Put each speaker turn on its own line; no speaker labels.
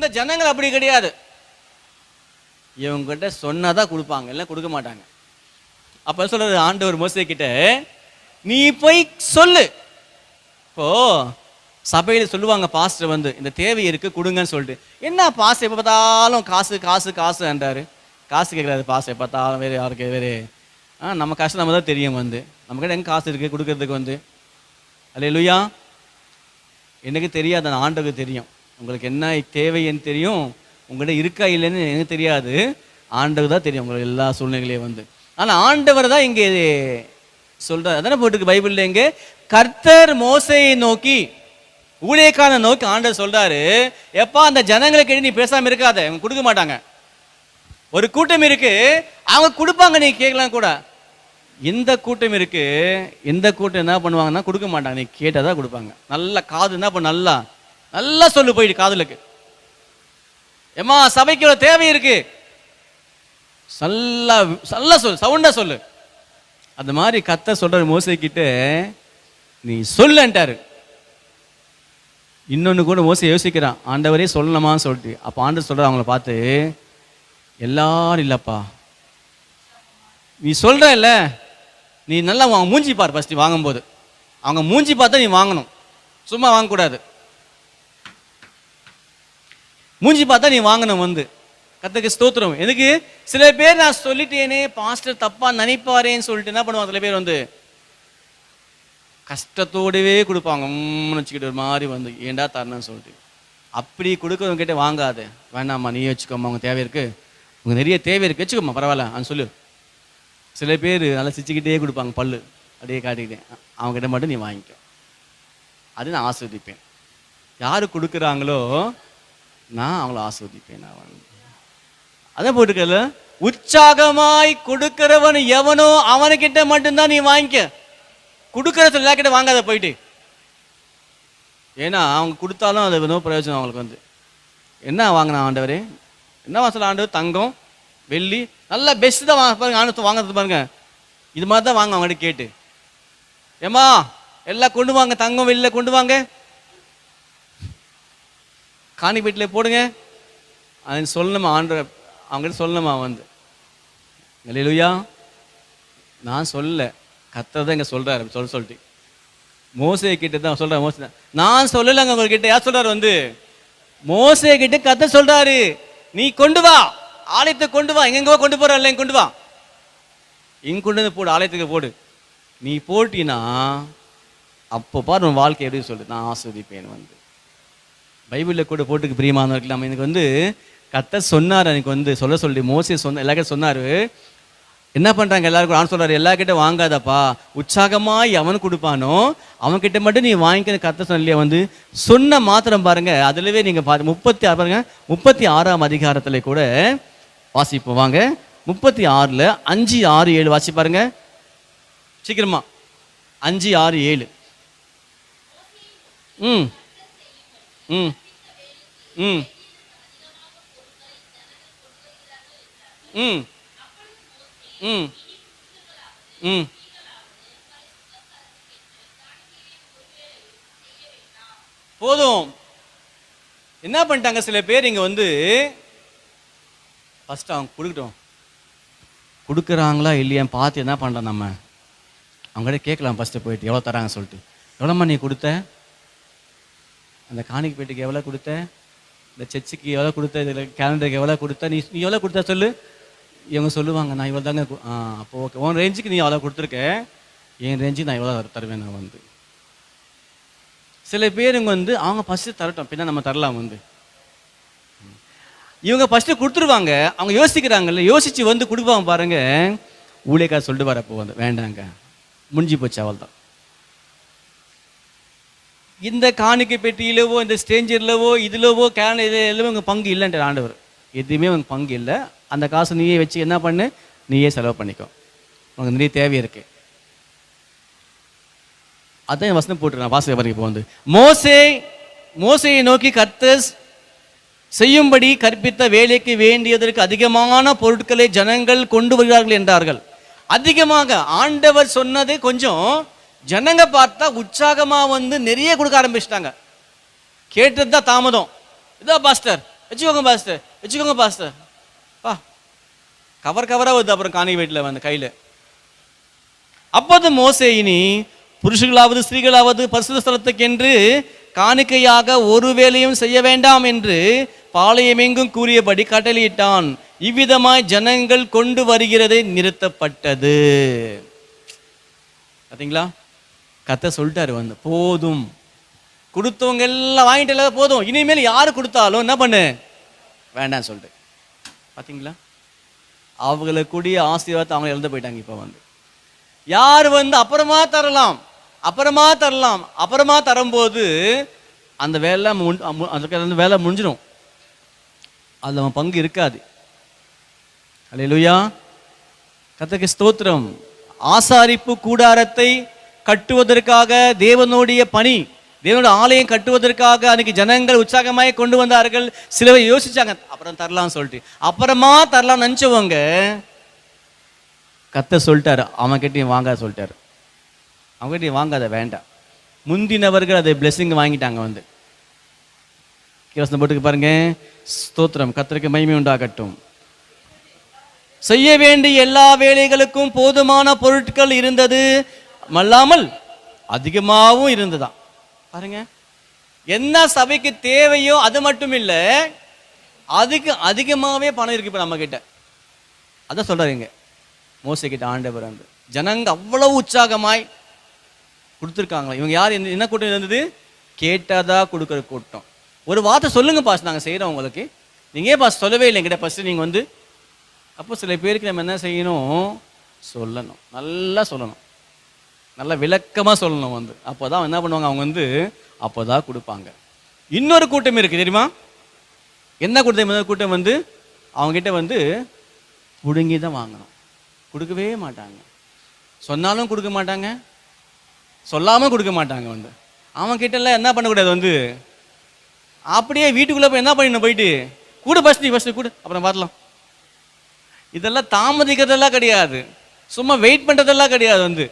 இந்த ஜனங்கள் அப்படி கிடையாது. இவங்ககிட்ட சொன்னாதான் கொடுப்பாங்க, இல்லை கொடுக்க மாட்டாங்க. அப்ப சொல்றது ஆண்டவர் மோசே கிட்ட, நீ போய் சொல்லு. இப்போ சபையில சொல்லுவாங்க, பாஸ்டர் வந்து இந்த தேவை இருக்கு கொடுங்கன்னு சொல்லிட்டு, என்ன பாஸ்டர் எப்போ பார்த்தாலும் காசு காசு காசு என்றாரு. காசு கேட்கறாரு பாஸ்டர் எப்போ பார்த்தாலும், வேறு யாருக்கு வேறு நம்ம கஷ்டம் நம்ம தான் தெரியும். வந்து நம்மக்கிட்ட எங்கே காசு இருக்குது கொடுக்கறதுக்கு வந்து. அல்லேலூயா. எனக்கு தெரியாது, அந்த ஆண்டவருக்கு தெரியும். உங்களுக்கு என்ன தேவைன்னு தெரியும், உங்கள்கிட்ட இருக்கா இல்லைன்னு எனக்கு தெரியாது, ஆண்டவர் தான் தெரியும் உங்களுக்கு எல்லா சூழ்நிலைகளையும் வந்து. ஆனால் ஆண்டவர் தான் இங்கே சொல்கிறார். அதானே போட்டுருக்கு பைபிளில், இங்கே கர்த்தர் மோசையை நோக்கி, ஊழியக்காரனை நோக்கி ஆண்டவர் சொல்கிறாரு, எப்பா அந்த ஜனங்களுக்கு நீ பேசாமல் இருக்காத, அவங்க கொடுக்க மாட்டாங்க. ஒரு கூட்டம் இருக்கு, அவங்க கொடுப்பாங்க, நீ கேட்கலாம் கூட. இந்த கூட்டம் இருக்கு, இந்த கூட்டம் என்ன பண்ணுவாங்கன்னா கொடுக்க மாட்டாங்க, நீ கேட்டாதான் கொடுப்பாங்க. நல்லா காது என்ன பண்ண, நல்லா நல்லா சொல்லு போயிட்டு காதுலுக்கு, ஏமா சபைக்கு ஒரு தேவை இருக்கு, நல்லா நல்லா சொல்லு, சவுண்டா சொல்லு. அந்த மாதிரி கர்த்தர் சொல்றாரு மோசே கிட்ட, நீ சொல்லுன்ட்டாரு. இன்னொன்னு கூட மோசே யோசிக்கிறான், ஆண்டவரே சொல்லணுமான்னு சொல்லிட்டு. அப்போ ஆண்டவர் சொல்ற அவங்கள பார்த்து, எல்லாரும் இல்லப்பா, நீ சொல்ற இல்ல, நீ நல்லா அவங்க மூஞ்சி பார் ஃபர்ஸ்ட் வாங்கும்போது. அவங்க மூஞ்சி பார்த்தா நீ வாங்கணும், சும்மா வாங்கக்கூடாது. மூஞ்சி பார்த்தா நீ வாங்கணும். வந்து கர்த்தருக்கு ஸ்தோத்திரம். எனக்கு சில பேர் நான் சொல்லிட்டேனே பாஸ்டர் தப்பா நினைப்பாரேன்னு சொல்லிட்டு என்ன பண்ணுவாங்க, சில பேர் வந்து கஷ்டத்தோடவே கொடுப்பாங்க, வச்சுக்கிட்டு ஒரு மாதிரி வந்து ஏண்டா தரணும்னு சொல்லிட்டு. அப்படி கொடுக்குறவங்க கிட்ட வாங்காத, வேண்டாம்மா நீ வச்சுக்கோமா, அவங்க தேவை இருக்கு, உங்க நிறைய தேவை இருக்கு, வச்சுக்கோமா பரவாயில்ல அது சொல்லு. சில பேர் நல்லா சிரிச்சுக்கிட்டே கொடுப்பாங்க, பல்லு அப்படியே காட்டிக்கிட்டேன், அவங்ககிட்ட மட்டும் நீ வாங்கிக்கோ, அது நான் ஆஸ்வதிப்பேன். யாரு கொடுக்குறாங்களோ நான் அவங்கள ஆஸ்வதிப்பேன். நான் வந்து அதான் போட்டுக்கல, உற்சாகமாய் கொடுக்கிறவன் எவனோ அவனுக்கிட்ட மட்டும்தான் நீ வாங்கிக்க, கொடுக்கறது எல்லா கிட்ட வாங்காத போயிட்டு. ஏன்னா அவங்க கொடுத்தாலும் அது நோ பிரயோஜனம். அவங்களுக்கு வந்து என்ன வாங்கினா ஆண்டவரே, என்ன வாசல் ஆண்டவர், தங்கம் வெள்ளி நல்லா பெஸ்ட் தான் பாருங்க, ஆண்டவர் வாங்குறது பாருங்க, இது மாதிரி தான் வாங்க அவங்ககிட்ட கேட்டு. ஏமா எல்லாம் கொண்டு வாங்க, தங்கம் வெளியில கொண்டு வாங்க, காணி வீட்டில் போடுங்க, அது சொல்லணுமா ஆண்டவர், அவங்ககிட்ட சொல்லணுமா வந்து. அல்லேலூயா. நான் சொல்ல, கர்த்தர் தான் இங்கே சொல்றாரு சொல்லிட்டு மோசே கிட்ட தான் சொல்றாரு. மோசே நான் சொல்லலைங்க உங்ககிட்ட, யார் சொல்றாரு வந்து, மோசே கிட்ட கர்த்தர் சொல்றாரு, நீ கொண்டு வா, ஆலயத்தை கொண்டு வா, எங்கெங்கோ கொண்டு போற இல்லை, கொண்டு வா, இங்க கொண்டு வந்து போடு, ஆலயத்துக்கு போடு. நீ போட்டினா அப்போ பாரு உன் வாழ்க்கை எப்படி சொல்லு, நான் ஆஸ்வதிப்பேன். வந்து பைபிளில் கூட போட்டுக்கு பிரியமானவர்கள், நம்ம எனக்கு வந்து கர்த்தர் சொன்னார், எனக்கு வந்து சொல்ல சொல்லி மோசே சொன்ன எல்லாருக்கிட்ட சொன்னார். என்ன பண்ணுறாங்க எல்லாருக்கும், ஆன் சொல்கிறார், எல்லாருக்கிட்ட வாங்காதப்பா, உற்சாகமாக அவன் கொடுப்பானோ அவன்கிட்ட மட்டும் நீ வாங்கிக்க கர்த்தர் சொல்லலையே. வந்து சொன்ன மாத்திரம் பாருங்க, அதுலவே நீங்கள் பாருங்க 36 பாருங்க, 36ஆம் அதிகாரத்தில் கூட வாசிப்போம் வாங்க. 36 5 6 7 வாசி பாருங்க சீக்கிரமா. 5 6 7. ம் ம் ம் ம் ம் ம் போதும். என்ன பண்ணிட்டாங்க சில பேர் இங்க வந்து, ஃபர்ஸ்ட் அவங்க கொடுக்கட்டும், கொடுக்குறாங்களா இல்லையா பார்த்து என்ன பண்ணுறோம், நம்ம அவங்ககிட்ட கேட்கலாம் ஃபஸ்ட்டு போயிட்டு எவ்வளோ தராங்க சொல்லிட்டு. எவ்வளோம்மா நீ கொடுத்த, அந்த காணிக்கை பேட்டுக்கு எவ்வளோ கொடுத்த, இந்த சர்ச்சுக்கு எவ்வளோ கொடுத்த, இதில் கேலண்டருக்கு எவ்வளோ கொடுத்த, நீ எவ்வளோ கொடுத்தா சொல்லு. இவங்க சொல்லுவாங்க, நான் இவ்வளோ தாங்க. அப்போ ஓகே, உன் ரேஞ்சுக்கு நீ அவ்வளோ கொடுத்துருக்க, என் ரேஞ்சுக்கு நான் எவ்வளோ தருவேன். நான் வந்து சில பேருங்க வந்து அவங்க ஃபஸ்ட்டு தரட்டும், பின்னா நம்ம தரலாம். வந்து இவங்க ஃபஸ்ட்டு கொடுத்துருவாங்க, அவங்க யோசிக்கிறாங்கல்ல, யோசிச்சு வந்து கொடுப்பாங்க பாருங்க. ஊழியக்கார சொல்லிட்டு வரப்போ வந்து வேண்டாங்க, முடிஞ்சு போச்சு, அவள் தான். இந்த காணிக்கை பெட்டியிலவோ இந்த ஸ்டேஞ்சர்லவோ இதுலவோ கேலண்டர் எல்லாமே உங்கள் பங்கு இல்லைன்ற ஆண்டவர், எதுவுமே உங்கள் பங்கு இல்லை. அந்த காசு நீயே வச்சு என்ன பண்ணு, நீயே செலவு பண்ணிக்கோ, உனக்கு நிறைய தேவை இருக்கு. அதான் வசனம் போட்டுருக்கேன் வாசக பாருங்க. இப்போ வந்து மோசேயை நோக்கி கர்த்தர் செய்யும்படி கற்பித்த வேலைக்கு வேண்டியதற்கு அதிகமான பொருட்களை ஜனங்கள் கொண்டு வருகிறார்கள் என்றார்கள். அதிகமாக ஆண்டவர் சொன்னது கொஞ்சம், ஜனங்க பார்த்தா உற்சாகமா வந்து நிறைய கொடுக்க ஆரம்பிச்சிட்டாங்க. கேட்டது தான் தாமதம். இதோ பாஸ்டர் வச்சுக்கோங்க பாஸ்டர், வச்சுக்கோங்க பாஸ்டர். பா கவர் கவராக வருது அப்புறம் காணி வீட்டில் வந்து கையில். அப்போது மோசே, இனி புருஷர்களாவது ஸ்திரீகளாவது பரிசுத்த ஸ்தலத்துக்கென்று காணிக்கையாக ஒரு வேலையும் செய்ய வேண்டாம் என்று பாளையமெங்கும் கூறியபடி கட்டளையிட்டான். இவ்விதமாய் ஜனங்கள் கொண்டு வருகிறதை நிறுத்தப்பட்டது. பார்த்தீங்களா, கர்த்தர் சொல்லிட்டாரு வந்து, போதும், கொடுத்தவங்க எல்லாம் வாங்கிட்டு எல்லாம் போதும், இனிமேல் யாரு கொடுத்தாலும் என்ன பண்ணு வேண்டாம் சொல்லிட்டு. பார்த்தீங்களா, அவங்களுக்கு கூடிய ஆசீர்வாதத்தை அவங்க இழந்து போயிட்டாங்க. இப்போ வந்து யார் வந்து அப்புறமா தரலாம் அப்புறமா தரலாம் அப்புறமா தரும்போது அந்த வேலை அந்த வேலை முடிஞ்சிடும், அது அவன் பங்கு இருக்காது. அல்லேலூயா, கர்த்தருக்கு ஸ்தோத்திரம். ஆசாரிப்பு கூடாரத்தை கட்டுவதற்காக தேவனுடைய பணி, தேவனுடைய ஆலயம் கட்டுவதற்காக அன்னைக்கு ஜனங்கள் உற்சாகமாய் கொண்டு வந்தார்கள். சிலவை யோசிச்சாங்க அப்புறம் தரலாம் சொல்லிட்டு, அப்புறமா தரலாம் நினைச்சவங்க கர்த்தர் சொல்லிட்டாரு அவன் கிட்டையும் வாங்காத சொல்லிட்டாரு. அவங்க கிட்டையும் வாங்காத, வேண்டாம். முந்தினவர்கள் அதை பிளெஸிங் வாங்கிட்டாங்க. வந்து கீழே போட்டுக்கு பாருங்க. ஸ்தோத்திரம், கர்த்தருக்கு மகிமை உண்டாகட்டும். செய்ய வேண்டிய எல்லா வேலைகளுக்கும் போதுமான பொருட்கள் இருந்தது அல்லாமல் அதிகமாகவும் இருந்ததாம். பாருங்க, என்ன சபைக்கு தேவையோ அது மட்டும் இல்லை, அதுக்கு அதிகமாகவே பணம் இருக்கு இப்போ நம்ம கிட்ட. அதான் சொல்றாருங்க மோசே கிட்ட ஆண்டவர். வந்து ஜனங்க அவ்வளவு உற்சாகமாய் கொடுத்துருக்காங்களா. இவங்க யார், என்ன கூட்டம் இருந்தது? கேட்டாதா கொடுக்குற கூட்டம். ஒரு வார்த்தை சொல்லுங்க பாஸ், நாங்கள் செய்கிறோம் உங்களுக்கு. நீங்கள் ஏன் பாஸ் சொல்லவே இல்லை என்கிட்ட ஃபஸ்ட்டு நீங்கள் வந்து. அப்போ சில பேருக்கு நம்ம என்ன செய்யணும், சொல்லணும், நல்லா சொல்லணும், நல்லா விளக்கமாக சொல்லணும். வந்து அப்போ தான் என்ன பண்ணுவாங்க அவங்க வந்து, அப்போ தான் கொடுப்பாங்க. இன்னொரு கூட்டம் இருக்குது தெரியுமா? என்ன கூட்டம்? கூட்டம் வந்து அவங்ககிட்ட வந்து புடுங்கி தான் வாங்கணும், கொடுக்கவே மாட்டாங்க. சொன்னாலும் கொடுக்க மாட்டாங்க, சொல்லாமல் கொடுக்க மாட்டாங்க. வந்து அவன் கிட்டலாம் என்ன பண்ணக்கூடாது, வந்து அப்படியே வீட்டுக்குள்ளே போய் என்ன பண்ணிடணும், போயிட்டு கூட ஃபஸ்ட்டு கூட அப்புறம் வரலாம். இதெல்லாம் தாமதிக்கிறதெல்லாம் கிடையாது, சும்மா வெயிட் பண்ணுறதெல்லாம் கிடையாது. வந்து